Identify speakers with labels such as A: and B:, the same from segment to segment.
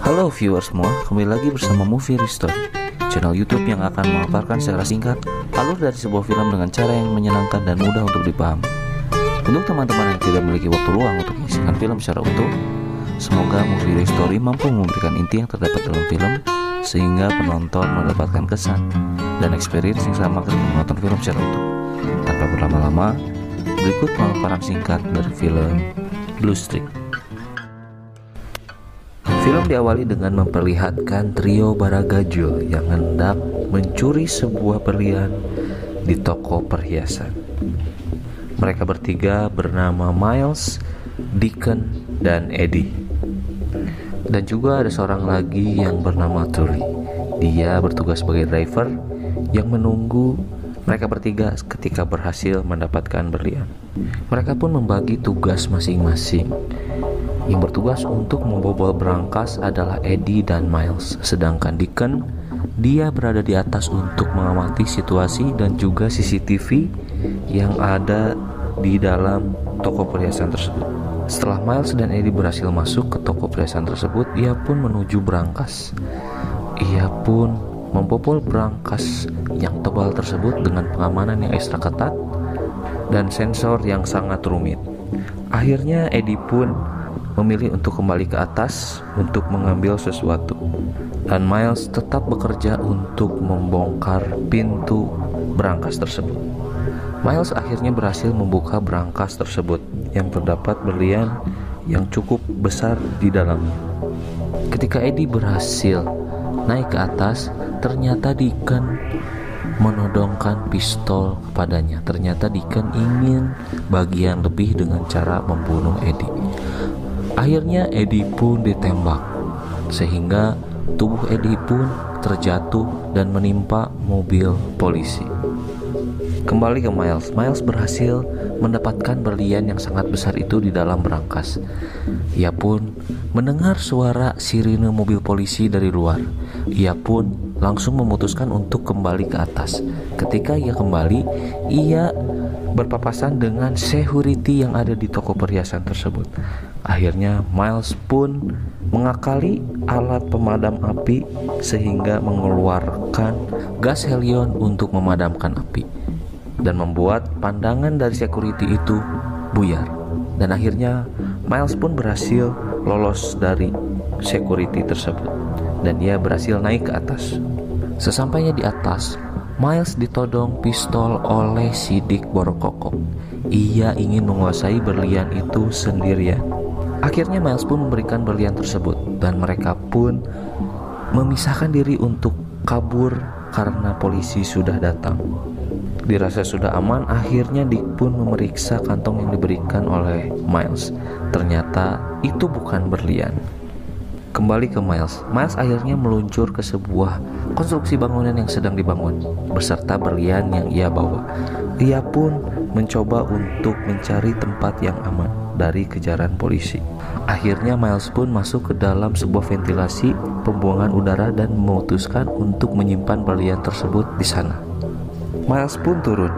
A: Halo viewers semua, kembali lagi bersama Movie Restore, channel YouTube yang akan memaparkan secara singkat alur dari sebuah film dengan cara yang menyenangkan dan mudah untuk dipahami. Untuk teman-teman yang tidak memiliki waktu luang untuk menyaksikan film secara utuh, semoga Movie Restore mampu memberikan inti yang terdapat dalam film sehingga penonton mendapatkan kesan dan experience yang sama ketika menonton film secara utuh. Tanpa berlama-lama, berikut pemaparan singkat dari film Blue Streak. Film diawali dengan memperlihatkan trio Baragajo yang hendak mencuri sebuah berlian di toko perhiasan. Mereka bertiga bernama Miles, Deacon, dan Eddie. Dan juga ada seorang lagi yang bernama Tully. Dia bertugas sebagai driver yang menunggu mereka bertiga ketika berhasil mendapatkan berlian. Mereka pun membagi tugas masing-masing. Yang bertugas untuk membobol berangkas adalah Eddie dan Miles, sedangkan Deacon dia berada di atas untuk mengamati situasi dan juga CCTV yang ada di dalam toko perhiasan tersebut. Setelah Miles dan Eddie berhasil masuk ke toko perhiasan tersebut, ia pun menuju berangkas. Ia pun membobol berangkas yang tebal tersebut dengan pengamanan yang ekstra ketat dan sensor yang sangat rumit. Akhirnya Eddie pun memilih untuk kembali ke atas untuk mengambil sesuatu, dan Miles tetap bekerja untuk membongkar pintu berangkas tersebut. Miles akhirnya berhasil membuka berangkas tersebut yang terdapat berlian yang cukup besar di dalamnya. Ketika Eddie berhasil naik ke atas, ternyata Deacon menodongkan pistol kepadanya. Ternyata Deacon ingin bagian lebih dengan cara membunuh Eddie. Akhirnya Eddie pun ditembak, sehingga tubuh Eddie pun terjatuh dan menimpa mobil polisi. Kembali ke Miles. Miles berhasil mendapatkan berlian yang sangat besar itu di dalam berangkas. Ia pun mendengar suara sirine mobil polisi dari luar. Ia pun langsung memutuskan untuk kembali ke atas. Ketika ia kembali, ia berpapasan dengan security yang ada di toko perhiasan tersebut. Akhirnya Miles pun mengakali alat pemadam api sehingga mengeluarkan gas helium untuk memadamkan api dan membuat pandangan dari security itu buyar. Dan akhirnya Miles pun berhasil lolos dari security tersebut dan dia berhasil naik ke atas. Sesampainya di atas, Miles ditodong pistol oleh Sidik Borokokok. Ia ingin menguasai berlian itu sendirian. Akhirnya Miles pun memberikan berlian tersebut dan mereka pun memisahkan diri untuk kabur karena polisi sudah datang. Dirasa sudah aman, akhirnya Dick pun memeriksa kantong yang diberikan oleh Miles. Ternyata itu bukan berlian. Kembali ke Miles. Miles akhirnya meluncur ke sebuah konstruksi bangunan yang sedang dibangun beserta berlian yang ia bawa. Ia pun mencoba untuk mencari tempat yang aman dari kejaran polisi. Akhirnya Miles pun masuk ke dalam sebuah ventilasi pembuangan udara dan memutuskan untuk menyimpan berlian tersebut di sana. Miles pun turun.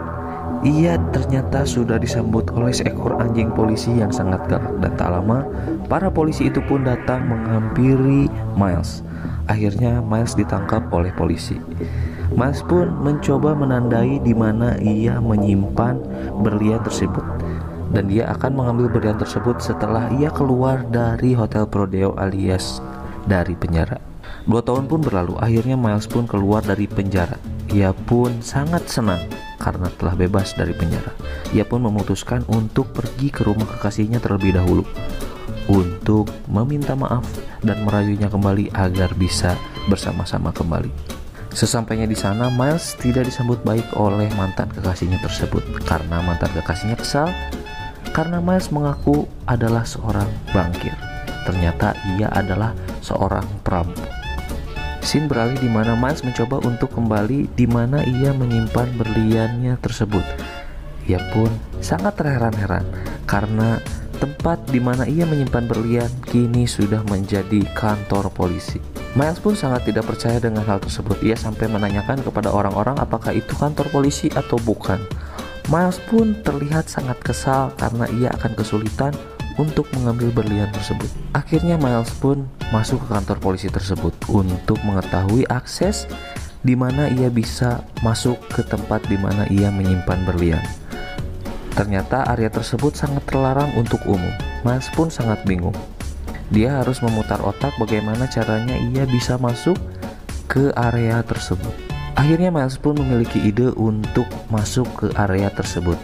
A: Ia ternyata sudah disambut oleh seekor anjing polisi yang sangat galak, dan tak lama para polisi itu pun datang menghampiri Miles. Akhirnya Miles ditangkap oleh polisi. Miles pun mencoba menandai di mana ia menyimpan berlian tersebut, dan dia akan mengambil berlian tersebut setelah ia keluar dari Hotel Prodeo alias dari penjara. 2 tahun pun berlalu. Akhirnya Miles pun keluar dari penjara. Ia pun sangat senang karena telah bebas dari penjara. Ia pun memutuskan untuk pergi ke rumah kekasihnya terlebih dahulu untuk meminta maaf dan merayunya kembali agar bisa bersama-sama kembali. Sesampainya di sana, Miles tidak disambut baik oleh mantan kekasihnya tersebut karena mantan kekasihnya kesal karena Miles mengaku adalah seorang bankir. Ternyata ia adalah seorang perampok. Scene beralih di mana Miles mencoba untuk kembali di mana ia menyimpan berliannya tersebut. Ia pun sangat terheran-heran karena tempat di mana ia menyimpan berlian kini sudah menjadi kantor polisi. Miles pun sangat tidak percaya dengan hal tersebut. Ia sampai menanyakan kepada orang-orang apakah itu kantor polisi atau bukan. Miles pun terlihat sangat kesal karena ia akan kesulitan untuk mengambil berlian tersebut. Akhirnya Miles pun masuk ke kantor polisi tersebut untuk mengetahui akses di mana ia bisa masuk ke tempat di mana ia menyimpan berlian. Ternyata area tersebut sangat terlarang untuk umum. Miles pun sangat bingung. Dia harus memutar otak bagaimana caranya ia bisa masuk ke area tersebut. Akhirnya Miles pun memiliki ide untuk masuk ke area tersebut.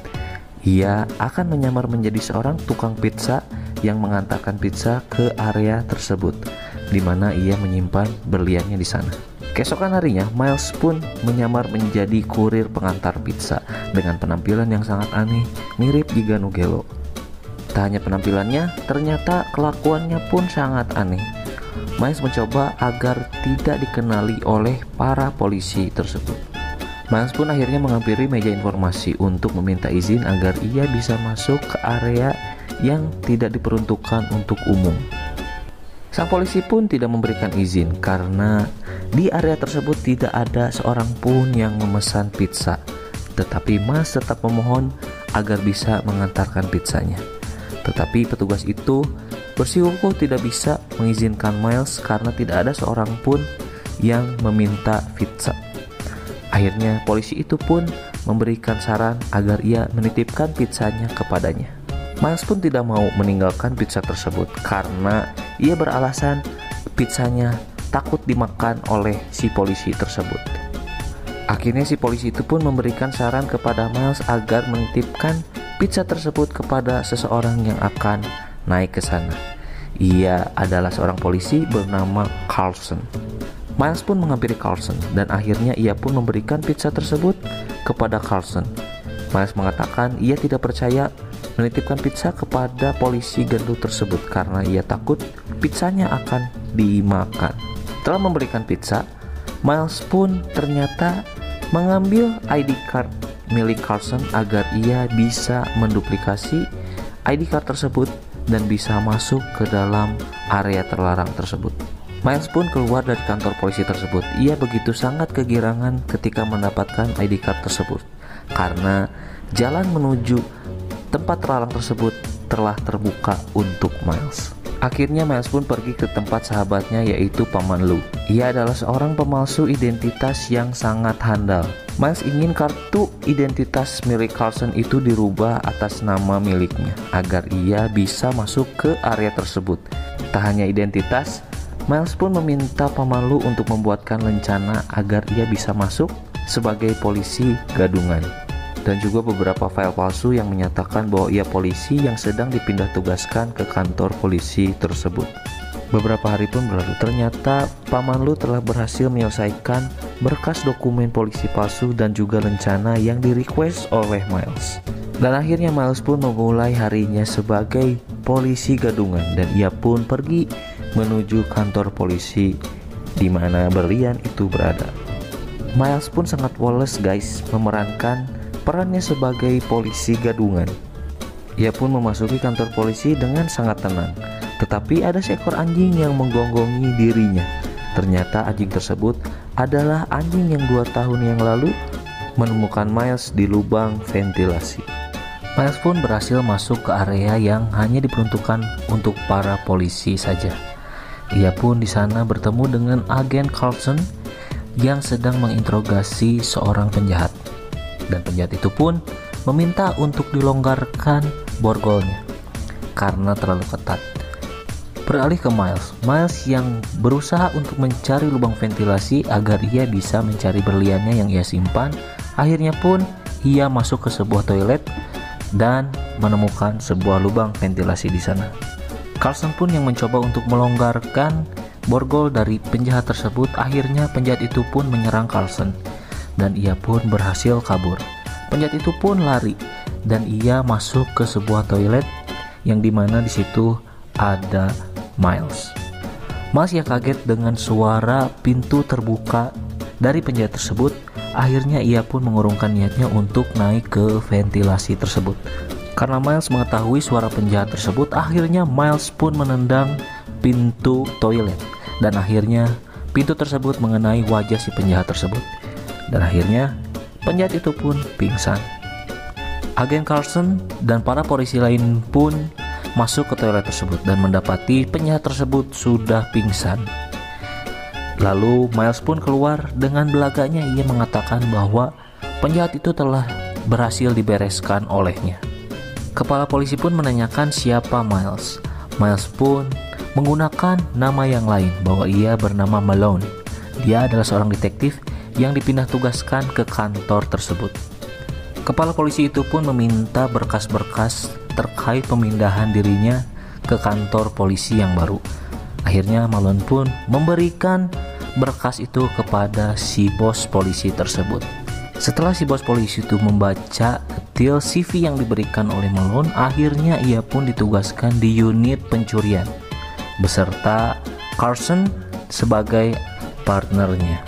A: Ia akan menyamar menjadi seorang tukang pizza yang mengantarkan pizza ke area tersebut, di mana ia menyimpan berliannya di sana. Keesokan harinya, Miles pun menyamar menjadi kurir pengantar pizza dengan penampilan yang sangat aneh, mirip Giga Nugelo. Tak hanya penampilannya, ternyata kelakuannya pun sangat aneh. Miles mencoba agar tidak dikenali oleh para polisi tersebut. Miles pun akhirnya menghampiri meja informasi untuk meminta izin agar ia bisa masuk ke area yang tidak diperuntukkan untuk umum. Sang polisi pun tidak memberikan izin karena di area tersebut tidak ada seorang pun yang memesan pizza. Tetapi Miles tetap memohon agar bisa mengantarkan pizzanya. Tetapi petugas itu bersikukuh tidak bisa mengizinkan Miles karena tidak ada seorang pun yang meminta pizza. Akhirnya polisi itu pun memberikan saran agar ia menitipkan pizzanya kepadanya. Miles pun tidak mau meninggalkan pizza tersebut karena ia beralasan pizzanya takut dimakan oleh si polisi tersebut. Akhirnya si polisi itu pun memberikan saran kepada Miles agar menitipkan pizza tersebut kepada seseorang yang akan naik ke sana. Ia adalah seorang polisi bernama Carlson. Miles pun menghampiri Carlson dan akhirnya ia pun memberikan pizza tersebut kepada Carlson. Miles mengatakan ia tidak percaya menitipkan pizza kepada polisi gendut tersebut karena ia takut pizzanya akan dimakan. Setelah memberikan pizza, Miles pun ternyata mengambil ID card milik Carlson agar ia bisa menduplikasi ID card tersebut dan bisa masuk ke dalam area terlarang tersebut. Miles pun keluar dari kantor polisi tersebut. Ia begitu sangat kegirangan ketika mendapatkan ID card tersebut karena jalan menuju tempat terlarang tersebut telah terbuka untuk Miles. Akhirnya Miles pun pergi ke tempat sahabatnya yaitu Paman Lou. Ia adalah seorang pemalsu identitas yang sangat handal. Miles ingin kartu identitas milik Carlson itu dirubah atas nama miliknya agar ia bisa masuk ke area tersebut. Tak hanya identitas, Miles pun meminta Paman Lou untuk membuatkan rencana agar ia bisa masuk sebagai polisi gadungan. Dan juga beberapa file palsu yang menyatakan bahwa ia polisi yang sedang dipindah tugaskan ke kantor polisi tersebut. Beberapa hari pun berlalu, ternyata Paman Lou telah berhasil menyelesaikan berkas dokumen polisi palsu dan juga rencana yang di-request oleh Miles. Dan akhirnya Miles pun memulai harinya sebagai polisi gadungan dan ia pun pergi menuju kantor polisi di mana berlian itu berada. Miles pun sangat woles guys memerankan perannya sebagai polisi gadungan. Ia pun memasuki kantor polisi dengan sangat tenang. Tetapi ada seekor anjing yang menggonggongi dirinya. Ternyata anjing tersebut adalah anjing yang 2 tahun yang lalu menemukan Miles di lubang ventilasi. Miles pun berhasil masuk ke area yang hanya diperuntukkan untuk para polisi saja. Ia pun di sana bertemu dengan agen Carlson yang sedang menginterogasi seorang penjahat. Dan penjahat itu pun meminta untuk dilonggarkan borgolnya karena terlalu ketat. Beralih ke Miles yang berusaha untuk mencari lubang ventilasi agar ia bisa mencari berliannya yang ia simpan. Akhirnya pun ia masuk ke sebuah toilet dan menemukan sebuah lubang ventilasi di sana. Carlson pun yang mencoba untuk melonggarkan borgol dari penjahat tersebut. Akhirnya penjahat itu pun menyerang Carlson dan ia pun berhasil kabur. Penjahat itu pun lari dan ia masuk ke sebuah toilet yang dimana di situ ada Miles. Miles yang kaget dengan suara pintu terbuka dari penjahat tersebut. Akhirnya ia pun mengurungkan niatnya untuk naik ke ventilasi tersebut. Karena Miles mengetahui suara penjahat tersebut, akhirnya Miles pun menendang pintu toilet dan akhirnya pintu tersebut mengenai wajah si penjahat tersebut. Dan akhirnya penjahat itu pun pingsan. Agen Carlson dan para polisi lain pun masuk ke toilet tersebut dan mendapati penjahat tersebut sudah pingsan. Lalu Miles pun keluar. Dengan belaganya ia mengatakan bahwa penjahat itu telah berhasil dibereskan olehnya. Kepala polisi pun menanyakan siapa Miles. Miles pun menggunakan nama yang lain, bahwa ia bernama Malone. Dia adalah seorang detektif yang dipindah tugaskan ke kantor tersebut. Kepala polisi itu pun meminta berkas-berkas terkait pemindahan dirinya ke kantor polisi yang baru. Akhirnya Malone pun memberikan berkas itu kepada si bos polisi tersebut. Setelah si bos polisi itu membaca detail CV yang diberikan oleh Malone, akhirnya ia pun ditugaskan di unit pencurian beserta Carson sebagai partnernya.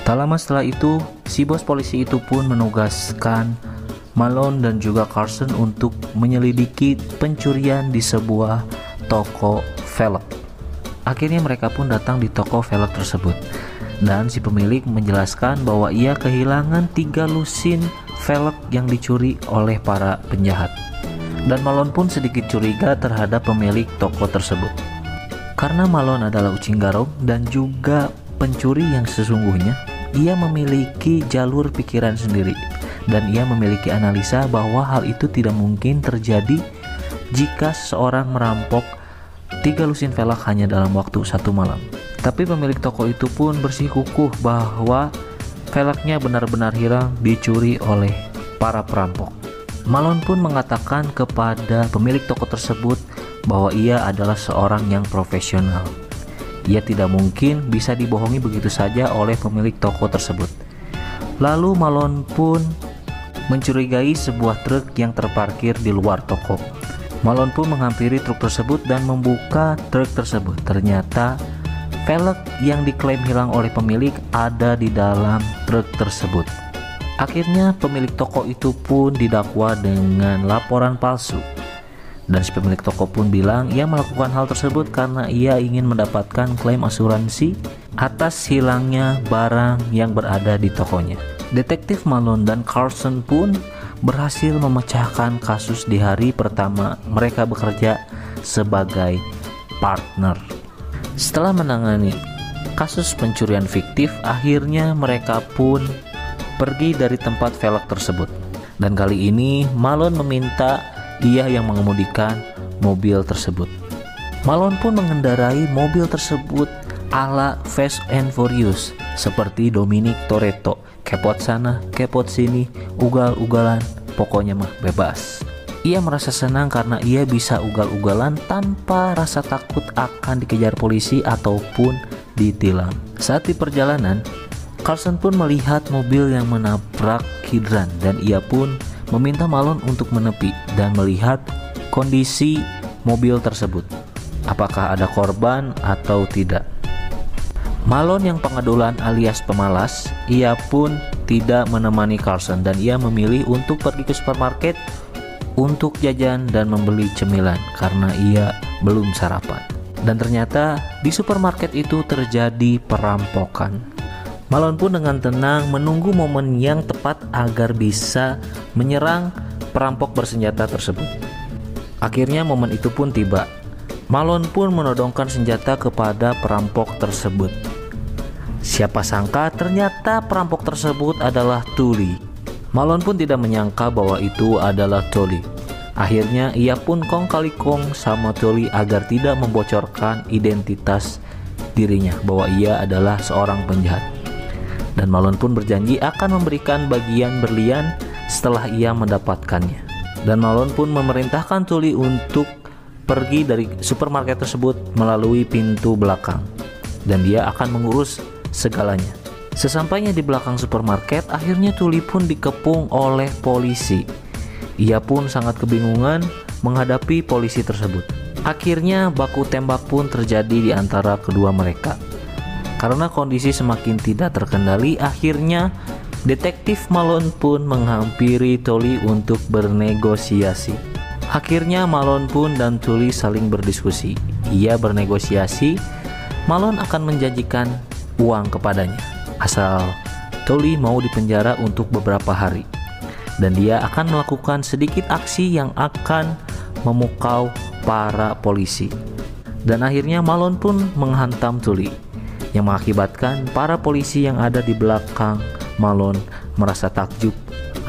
A: Tak lama setelah itu, si bos polisi itu pun menugaskan Malone dan juga Carson untuk menyelidiki pencurian di sebuah toko velg. Akhirnya mereka pun datang di toko velg tersebut, dan si pemilik menjelaskan bahwa ia kehilangan 3 lusin velg yang dicuri oleh para penjahat. Dan Malone pun sedikit curiga terhadap pemilik toko tersebut, karena Malone adalah ucing garong dan juga pencuri yang sesungguhnya. Ia memiliki jalur pikiran sendiri, dan ia memiliki analisa bahwa hal itu tidak mungkin terjadi jika seseorang merampok 3 lusin velg hanya dalam waktu 1 malam. Tapi pemilik toko itu pun bersikukuh bahwa velgnya benar-benar hilang dicuri oleh para perampok. Malone pun mengatakan kepada pemilik toko tersebut bahwa ia adalah seorang yang profesional. Ia tidak mungkin bisa dibohongi begitu saja oleh pemilik toko tersebut. Lalu Malone pun mencurigai sebuah truk yang terparkir di luar toko. Malone pun menghampiri truk tersebut dan membuka truk tersebut. Ternyata velg yang diklaim hilang oleh pemilik ada di dalam truk tersebut. Akhirnya pemilik toko itu pun didakwa dengan laporan palsu. Dan si pemilik toko pun bilang ia melakukan hal tersebut karena ia ingin mendapatkan klaim asuransi atas hilangnya barang yang berada di tokonya. Detektif Malone dan Carson pun berhasil memecahkan kasus di hari pertama mereka bekerja sebagai partner. Setelah menangani kasus pencurian fiktif, akhirnya mereka pun pergi dari tempat velg tersebut. Dan kali ini Malone meminta dia yang mengemudikan mobil tersebut. Malone pun mengendarai mobil tersebut ala Fast and Furious seperti Dominic Toretto, kepot sana, kepot sini, ugal-ugalan, pokoknya mah bebas. Ia merasa senang karena ia bisa ugal-ugalan tanpa rasa takut akan dikejar polisi ataupun ditilang. Saat di perjalanan, Carson pun melihat mobil yang menabrak hidran dan ia pun meminta Malone untuk menepi dan melihat kondisi mobil tersebut, apakah ada korban atau tidak. Malone yang pengedulan alias pemalas, ia pun tidak menemani Carson dan ia memilih untuk pergi ke supermarket untuk jajan dan membeli cemilan karena ia belum sarapan. Dan ternyata di supermarket itu terjadi perampokan. Malone pun dengan tenang menunggu momen yang tepat agar bisa menyerang perampok bersenjata tersebut. Akhirnya momen itu pun tiba. Malone pun menodongkan senjata kepada perampok tersebut. Siapa sangka ternyata perampok tersebut adalah Tully. Malone pun tidak menyangka bahwa itu adalah Tully. Akhirnya ia pun kong kali kong sama Tully agar tidak membocorkan identitas dirinya bahwa ia adalah seorang penjahat. Dan Malone pun berjanji akan memberikan bagian berlian setelah ia mendapatkannya. Dan Malone pun memerintahkan Tully untuk pergi dari supermarket tersebut melalui pintu belakang, dan dia akan mengurus segalanya. Sesampainya di belakang supermarket, akhirnya Tully pun dikepung oleh polisi. Ia pun sangat kebingungan menghadapi polisi tersebut. Akhirnya baku tembak pun terjadi di antara kedua mereka. Karena kondisi semakin tidak terkendali, akhirnya detektif Malone pun menghampiri Tully untuk bernegosiasi. Akhirnya Malone pun dan Tully saling berdiskusi. Ia bernegosiasi, Malone akan menjanjikan uang kepadanya asal Tully mau dipenjara untuk beberapa hari, dan dia akan melakukan sedikit aksi yang akan memukau para polisi. Dan akhirnya Malone pun menghantam Tully, yang mengakibatkan para polisi yang ada di belakang Malone merasa takjub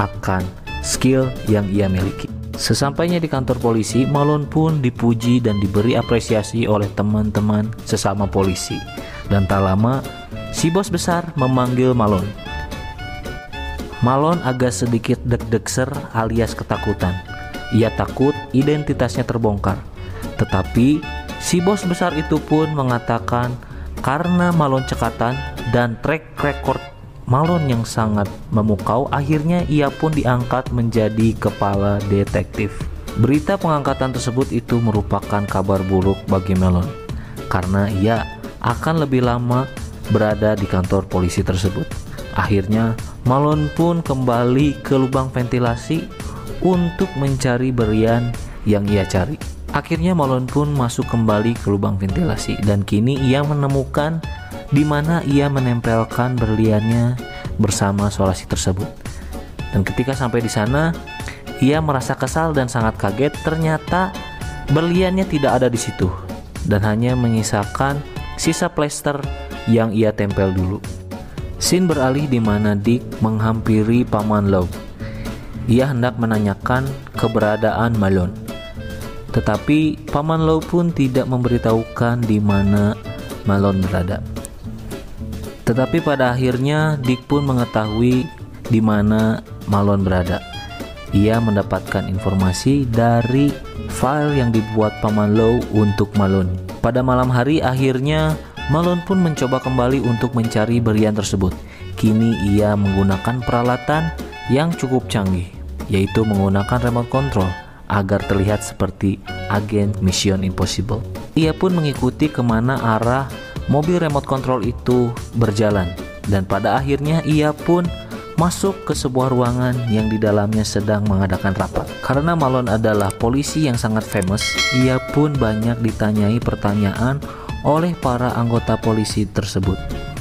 A: akan skill yang ia miliki. Sesampainya di kantor polisi, Malone pun dipuji dan diberi apresiasi oleh teman-teman sesama polisi. Dan tak lama, si bos besar memanggil Malone. Malone agak sedikit deg-degser alias ketakutan. Ia takut identitasnya terbongkar. Tetapi si bos besar itu pun mengatakan karena Malone cekatan dan track record Malone yang sangat memukau, akhirnya ia pun diangkat menjadi kepala detektif. Berita pengangkatan tersebut itu merupakan kabar buruk bagi Malone, karena ia akan lebih lama berada di kantor polisi tersebut. Akhirnya Malone pun kembali ke lubang ventilasi untuk mencari berlian yang ia cari. Akhirnya Malone pun masuk kembali ke lubang ventilasi dan kini ia menemukan di mana ia menempelkan berliannya bersama Solasi tersebut. Dan ketika sampai di sana, ia merasa kesal dan sangat kaget. Ternyata berliannya tidak ada di situ dan hanya menyisakan sisa plester yang ia tempel dulu. Scene beralih di mana Dick menghampiri Paman Lowe. Ia hendak menanyakan keberadaan Malone. Tetapi Paman Lowe pun tidak memberitahukan di mana Malone berada. Tetapi pada akhirnya Dick pun mengetahui di mana Malone berada. Ia mendapatkan informasi dari file yang dibuat Paman Lowe untuk Malone. Pada malam hari akhirnya Malone pun mencoba kembali untuk mencari berlian tersebut. Kini ia menggunakan peralatan yang cukup canggih, yaitu menggunakan remote control agar terlihat seperti agen Mission Impossible. Ia pun mengikuti kemana arah mobil remote control itu berjalan, dan pada akhirnya ia pun masuk ke sebuah ruangan yang di dalamnya sedang mengadakan rapat. Karena Malone adalah polisi yang sangat famous, ia pun banyak ditanyai pertanyaan oleh para anggota polisi tersebut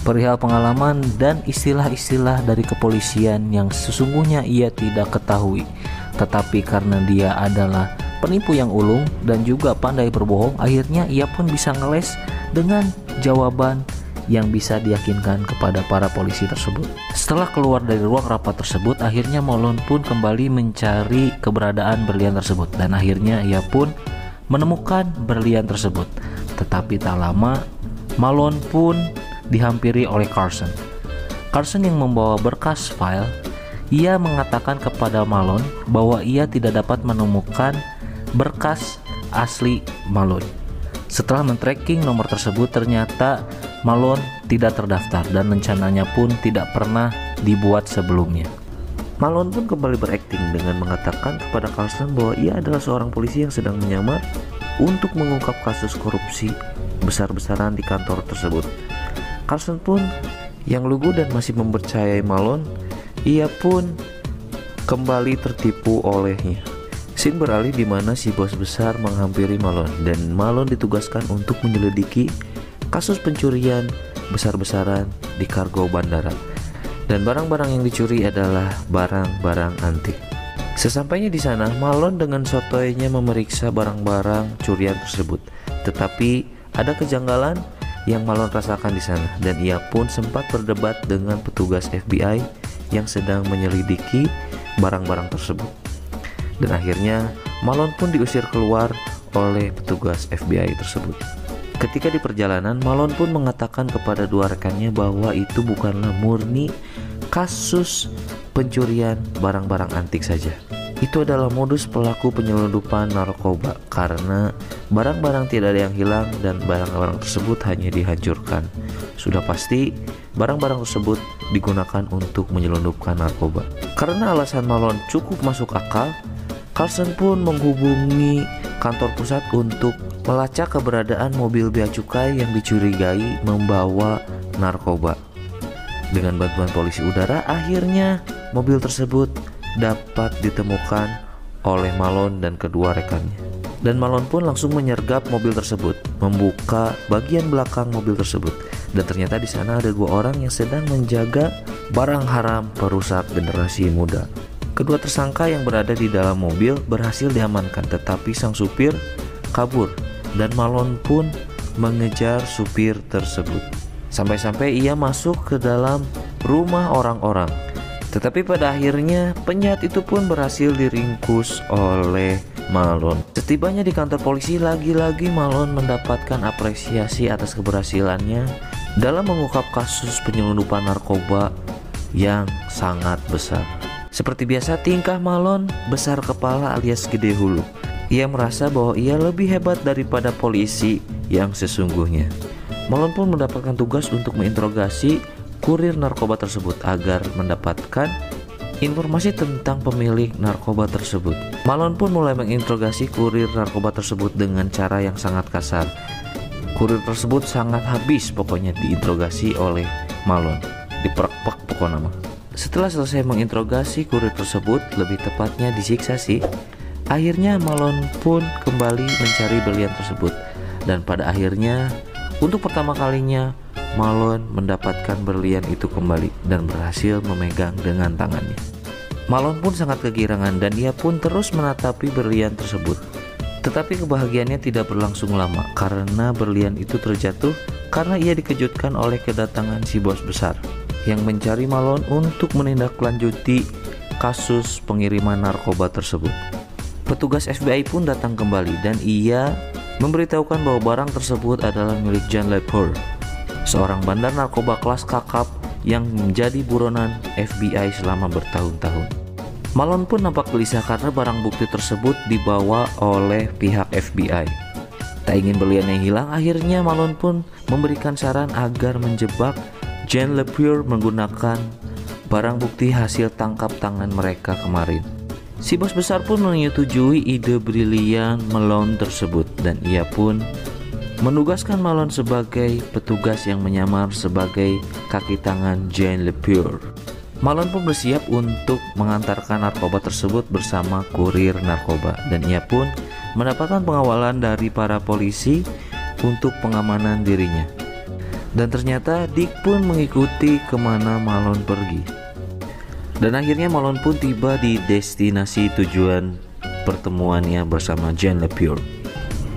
A: perihal pengalaman dan istilah-istilah dari kepolisian yang sesungguhnya ia tidak ketahui. Tetapi karena dia adalah penipu yang ulung dan juga pandai berbohong, akhirnya ia pun bisa ngeles dengan jawaban yang bisa diyakinkan kepada para polisi tersebut. Setelah keluar dari ruang rapat tersebut, akhirnya Malone pun kembali mencari keberadaan berlian tersebut dan akhirnya ia pun menemukan berlian tersebut. Tetapi tak lama, Malone pun dihampiri oleh Carson. Carson yang membawa berkas file. Ia mengatakan kepada Malone bahwa ia tidak dapat menemukan berkas asli Malone. Setelah men-tracking nomor tersebut, ternyata Malone tidak terdaftar dan rencananya pun tidak pernah dibuat sebelumnya. Malone pun kembali berakting dengan mengatakan kepada Carson bahwa ia adalah seorang polisi yang sedang menyamar untuk mengungkap kasus korupsi besar-besaran di kantor tersebut. Carson pun yang lugu dan masih mempercayai Malone, ia pun kembali tertipu olehnya. Scene beralih di mana si bos besar menghampiri Malone dan Malone ditugaskan untuk menyelidiki kasus pencurian besar-besaran di kargo bandara. Dan barang-barang yang dicuri adalah barang-barang antik. Sesampainya di sana, Malone dengan sotoynya memeriksa barang-barang curian tersebut. Tetapi ada kejanggalan yang Malone rasakan di sana dan ia pun sempat berdebat dengan petugas FBI yang sedang menyelidiki barang-barang tersebut. Dan akhirnya Malone pun diusir keluar oleh petugas FBI tersebut. Ketika di perjalanan, Malone pun mengatakan kepada dua rekannya bahwa itu bukanlah murni kasus pencurian barang-barang antik saja. Itu adalah modus pelaku penyelundupan narkoba karena barang-barang tidak ada yang hilang dan barang-barang tersebut hanya dihancurkan. Sudah pasti barang-barang tersebut digunakan untuk menyelundupkan narkoba. Karena alasan Malone cukup masuk akal, Carson pun menghubungi kantor pusat untuk melacak keberadaan mobil bea cukai yang dicurigai membawa narkoba. Dengan bantuan polisi udara, akhirnya mobil tersebut dapat ditemukan oleh Malone dan kedua rekannya. Dan Malone pun langsung menyergap mobil tersebut, membuka bagian belakang mobil tersebut. Dan ternyata di sana ada dua orang yang sedang menjaga barang haram perusak generasi muda. Kedua tersangka yang berada di dalam mobil berhasil diamankan, tetapi sang supir kabur dan Malone pun mengejar supir tersebut. Sampai-sampai ia masuk ke dalam rumah orang-orang. Tetapi pada akhirnya penjahat itu pun berhasil diringkus oleh Malone. Setibanya di kantor polisi, lagi-lagi Malone mendapatkan apresiasi atas keberhasilannya dalam mengungkap kasus penyelundupan narkoba yang sangat besar. Seperti biasa, tingkah Malone besar kepala alias gede hulu. Ia merasa bahwa ia lebih hebat daripada polisi yang sesungguhnya. Malone pun mendapatkan tugas untuk menginterogasi kurir narkoba tersebut agar mendapatkan informasi tentang pemilik narkoba tersebut. Malone pun mulai menginterogasi kurir narkoba tersebut dengan cara yang sangat kasar. Kurir tersebut sangat habis pokoknya diinterogasi oleh Malone, diperek-perek pokoknya mah. Setelah selesai menginterogasi kurir tersebut, lebih tepatnya disiksa sih, akhirnya Malone pun kembali mencari berlian tersebut. Dan pada akhirnya, untuk pertama kalinya, Malone mendapatkan berlian itu kembali dan berhasil memegang dengan tangannya. Malone pun sangat kegirangan dan ia pun terus menatapi berlian tersebut. Tetapi kebahagiaannya tidak berlangsung lama karena berlian itu terjatuh karena ia dikejutkan oleh kedatangan si bos besar yang mencari Malone untuk menindaklanjuti kasus pengiriman narkoba tersebut. Petugas FBI pun datang kembali dan ia memberitahukan bahwa barang tersebut adalah milik John Lepore, seorang bandar narkoba kelas kakap yang menjadi buronan FBI selama bertahun-tahun. Malone pun nampak gelisah karena barang bukti tersebut dibawa oleh pihak FBI. Tak ingin berliannya hilang, akhirnya Malone pun memberikan saran agar menjebak John Lepore menggunakan barang bukti hasil tangkap tangan mereka kemarin. Si bos besar pun menyetujui ide brilian Malone tersebut dan ia pun menugaskan Malone sebagai petugas yang menyamar sebagai kaki tangan John Lepore. Malone pun bersiap untuk mengantarkan narkoba tersebut bersama kurir narkoba dan ia pun mendapatkan pengawalan dari para polisi untuk pengamanan dirinya. Dan ternyata Dick pun mengikuti kemana Malone pergi. Dan akhirnya Malone pun tiba di destinasi tujuan pertemuannya bersama John Lepore.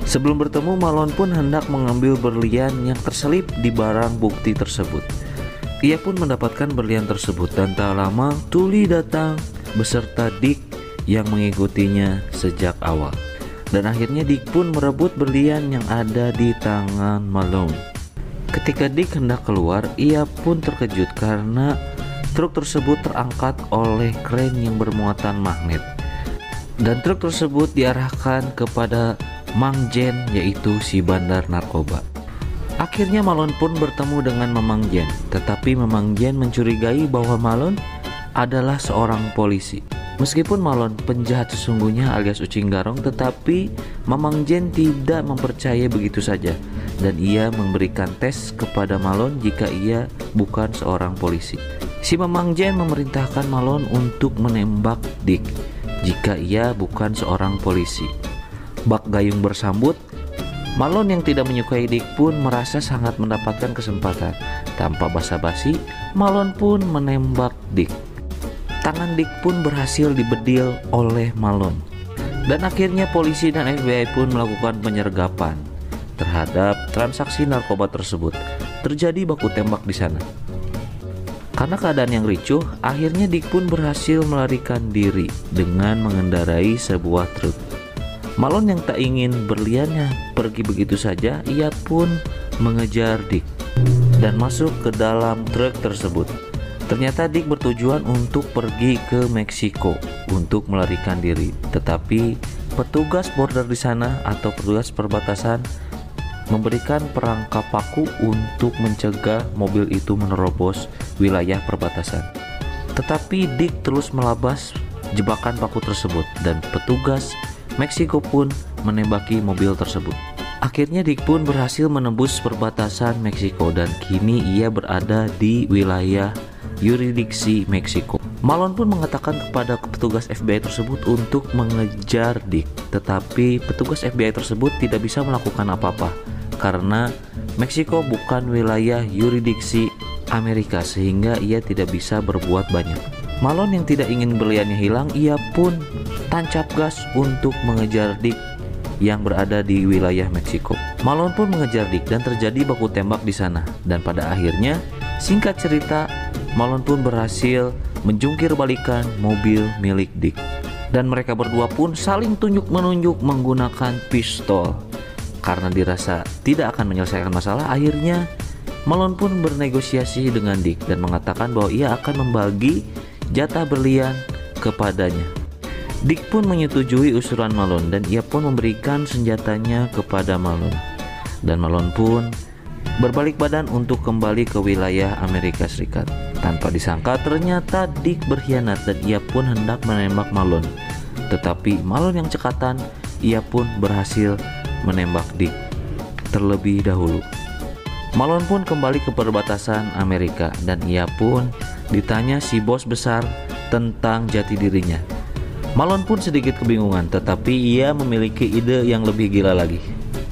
A: Sebelum bertemu, Malone pun hendak mengambil berlian yang terselip di barang bukti tersebut. Ia pun mendapatkan berlian tersebut dan tak lama Tully datang beserta Dick yang mengikutinya sejak awal. Dan akhirnya Dick pun merebut berlian yang ada di tangan Malone. Ketika Dick hendak keluar, ia pun terkejut karena truk tersebut terangkat oleh kren yang bermuatan magnet. Dan truk tersebut diarahkan kepada Mang Jen, yaitu si bandar narkoba. Akhirnya Malone pun bertemu dengan Mamang Jen, tetapi Mamang Jen mencurigai bahwa Malone adalah seorang polisi. Meskipun Malone penjahat sesungguhnya alias Ucing Garong, tetapi Mamang Jen tidak mempercayai begitu saja dan ia memberikan tes kepada Malone jika ia bukan seorang polisi. Si Mamang Jen memerintahkan Malone untuk menembak Dick jika ia bukan seorang polisi. Bak gayung bersambut, Malone yang tidak menyukai Dick pun merasa sangat mendapatkan kesempatan. Tanpa basa-basi, Malone pun menembak Dick. Tangan Dick pun berhasil dibedil oleh Malone. Dan akhirnya polisi dan FBI pun melakukan penyergapan terhadap transaksi narkoba tersebut. Terjadi baku tembak di sana. Karena keadaan yang ricuh, akhirnya Dick pun berhasil melarikan diri dengan mengendarai sebuah truk. Malone yang tak ingin berliannya pergi begitu saja, ia pun mengejar Dick dan masuk ke dalam truk tersebut. Ternyata Dick bertujuan untuk pergi ke Meksiko untuk melarikan diri, tetapi petugas border di sana atau petugas perbatasan memberikan perangkap paku untuk mencegah mobil itu menerobos wilayah perbatasan. Tetapi Dick terus melabas jebakan paku tersebut dan petugas Meksiko pun menembaki mobil tersebut. Akhirnya Dick pun berhasil menembus perbatasan Meksiko dan kini ia berada di wilayah yurisdiksi Meksiko. Malone pun mengatakan kepada petugas FBI tersebut untuk mengejar Dick, tetapi petugas FBI tersebut tidak bisa melakukan apa-apa karena Meksiko bukan wilayah yurisdiksi Amerika sehingga ia tidak bisa berbuat banyak. Malone yang tidak ingin berliannya hilang, ia pun tancap gas untuk mengejar Dick yang berada di wilayah Meksiko. Malone pun mengejar Dick dan terjadi baku tembak di sana. Dan pada akhirnya, singkat cerita, Malone pun berhasil menjungkir balikan mobil milik Dick. Dan mereka berdua pun saling tunjuk-menunjuk menggunakan pistol. Karena dirasa tidak akan menyelesaikan masalah, akhirnya Malone pun bernegosiasi dengan Dick dan mengatakan bahwa ia akan membagi jatah berlian kepadanya. Dick pun menyetujui usulan Malone dan ia pun memberikan senjatanya kepada Malone. Dan Malone pun berbalik badan untuk kembali ke wilayah Amerika Serikat. Tanpa disangka ternyata Dick berkhianat dan ia pun hendak menembak Malone. Tetapi Malone yang cekatan, ia pun berhasil menembak Dick terlebih dahulu. Malone pun kembali ke perbatasan Amerika dan ia pun ditanya si bos besar tentang jati dirinya. Malone pun sedikit kebingungan, tetapi ia memiliki ide yang lebih gila lagi.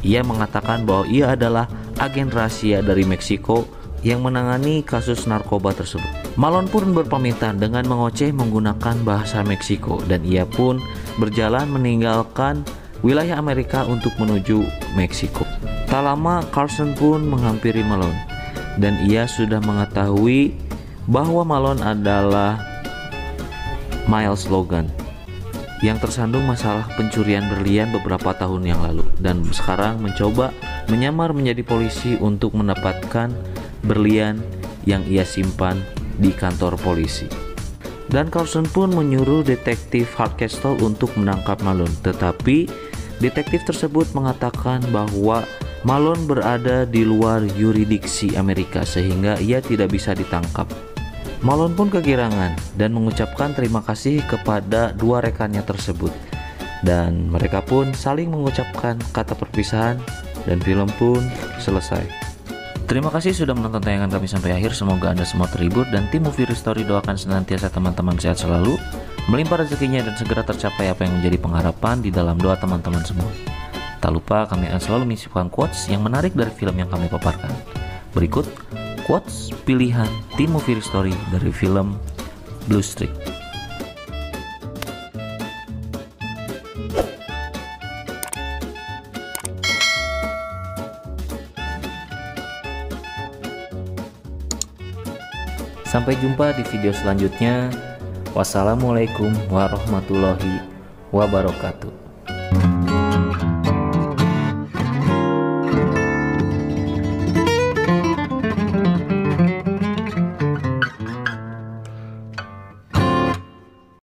A: Ia mengatakan bahwa ia adalah agen rahasia dari Meksiko yang menangani kasus narkoba tersebut. Malone pun berpamitan dengan mengoceh menggunakan bahasa Meksiko dan ia pun berjalan meninggalkan wilayah Amerika untuk menuju Meksiko. Tak lama Carlson pun menghampiri Malone dan ia sudah mengetahui bahwa Malone adalah Miles Logan yang tersandung masalah pencurian berlian beberapa tahun yang lalu dan sekarang mencoba menyamar menjadi polisi untuk mendapatkan berlian yang ia simpan di kantor polisi. Dan Carlson pun menyuruh detektif Hardcastle untuk menangkap Malone, tetapi detektif tersebut mengatakan bahwa Malone berada di luar yurisdiksi Amerika sehingga ia tidak bisa ditangkap. Malone pun kegirangan dan mengucapkan terima kasih kepada dua rekannya tersebut. Dan mereka pun saling mengucapkan kata perpisahan dan film pun selesai. Terima kasih sudah menonton tayangan kami sampai akhir. Semoga Anda semua terhibur dan tim Movie Story doakan senantiasa teman-teman sehat selalu, melimpah rezekinya dan segera tercapai apa yang menjadi pengharapan di dalam doa teman-teman semua. Tak lupa kami akan selalu menyisipkan quotes yang menarik dari film yang kami paparkan. Berikut quotes pilihan tim Movie Story dari film Blue Streak. Sampai jumpa di video selanjutnya. Wassalamualaikum warahmatullahi wabarakatuh.